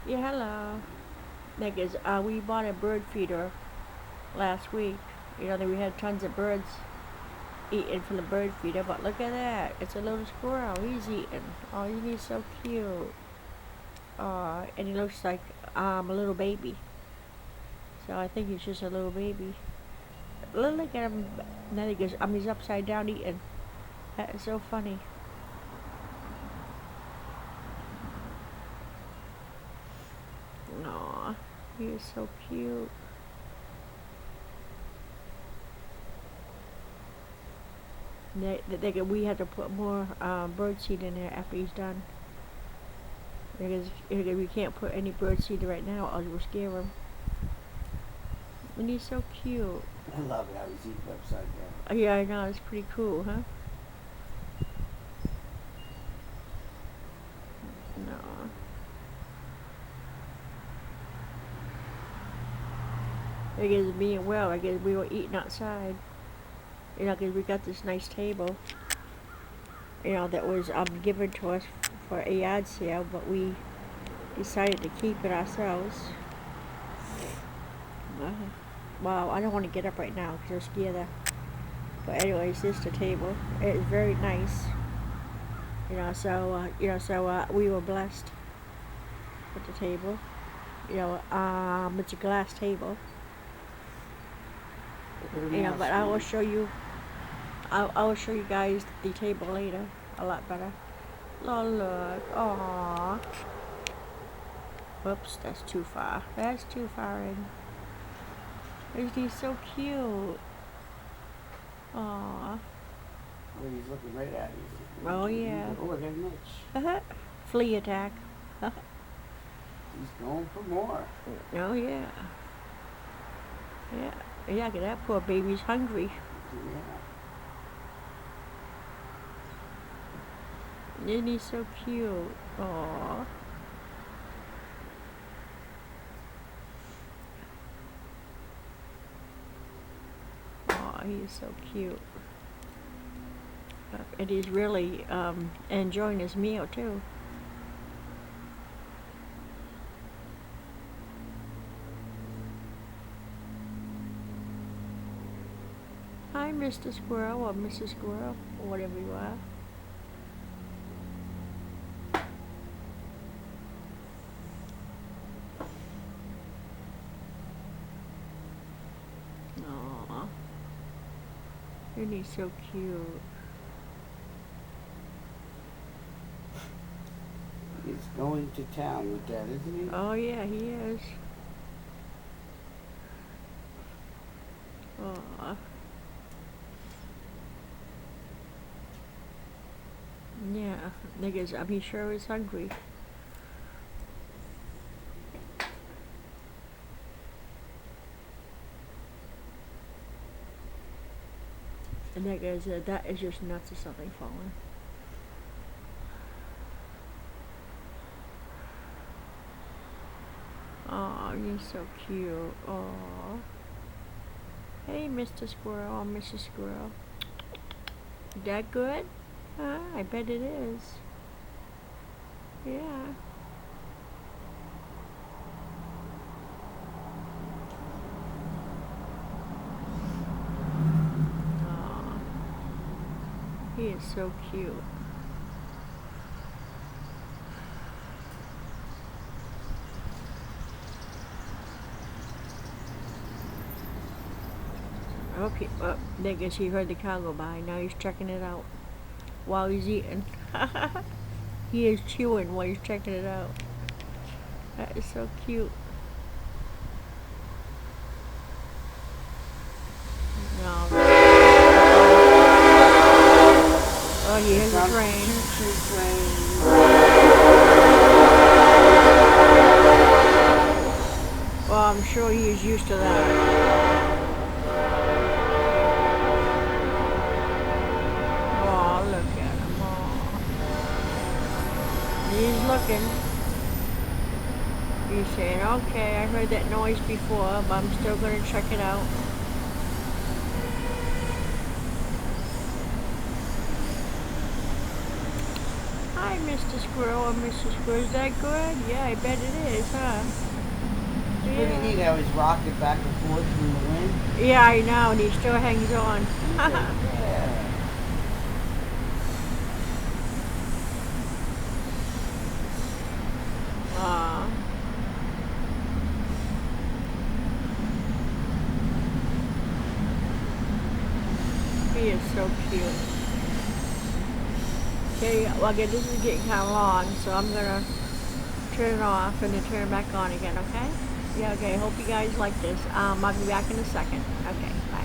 Yeah, hello. Because we bought a bird feeder last week. You know that we had tons of birds eating from the bird feeder, but look at that. It's a little squirrel. He's eating. Oh, he's so cute. And he looks like a little baby. So I think he's just a little baby. Look at him. Then he goes, he's upside down eating. That is so funny. Aw, he is so cute. We had to put more bird seed in there after he's done. Because we can't put any bird seed right now, or we'll scare him. And he's so cute. I love it how he's eating upside down. Yeah, I know. It's pretty cool, huh? No. Because me and Will, I guess we were eating outside. You know, because we got this nice table. You know, that was given to us for a yard sale, but we decided to keep it ourselves. Well, I don't want to get up right now because I'm scared. But anyways, this is the table. It's very nice. So we were blessed with the table. It's a glass table. But I will show you. I will show you guys the table later. A lot better. Oh look, aww. Whoops, that's too far. That's too far in. Isn't he so cute? Aww. Well, he's looking right at you. Oh yeah. Oh, look at Mitch. Flea attack. He's going for more. Oh yeah. Yeah. Yeah, 'cause that poor baby's hungry. Yeah. Isn't he so cute? Aww. Aw, he is so cute. And he's really enjoying his meal too. Hi, Mr. Squirrel or Mrs. Squirrel or whatever you are. Aww. And he's so cute. He's going to town with that, isn't he? Oh yeah, he is. Aww. Yeah, niggas, he sure is hungry. And that is just nuts or something falling. Oh, you're so cute. Oh. Hey, Mr. Squirrel or Mrs. Squirrel. That good? I bet it is. Yeah. Oh, he is so cute. Okay, I guess he heard the cow go by. Now he's checking it out while he's eating. He is chewing while he's checking it out. That is so cute. No. Oh, he has a train. Well, I'm sure he is used to that. Oh, look at him. Oh. He's looking. He's saying, okay, I heard that noise before, but I'm still going to check it out. Hi, Mr. Mr. Squirrel or Mrs. Squirrel. Is that good? Yeah, I bet it is, huh? It's pretty neat how he's rocking back and forth through the wind. Yeah, I know, and he still hangs on. He's like, yeah. Aw. He is so cute. Okay, well, again, this is getting kind of long, so I'm gonna turn it off and then turn it back on again, okay? Yeah, okay, hope you guys like this. I'll be back in a second. Okay, bye.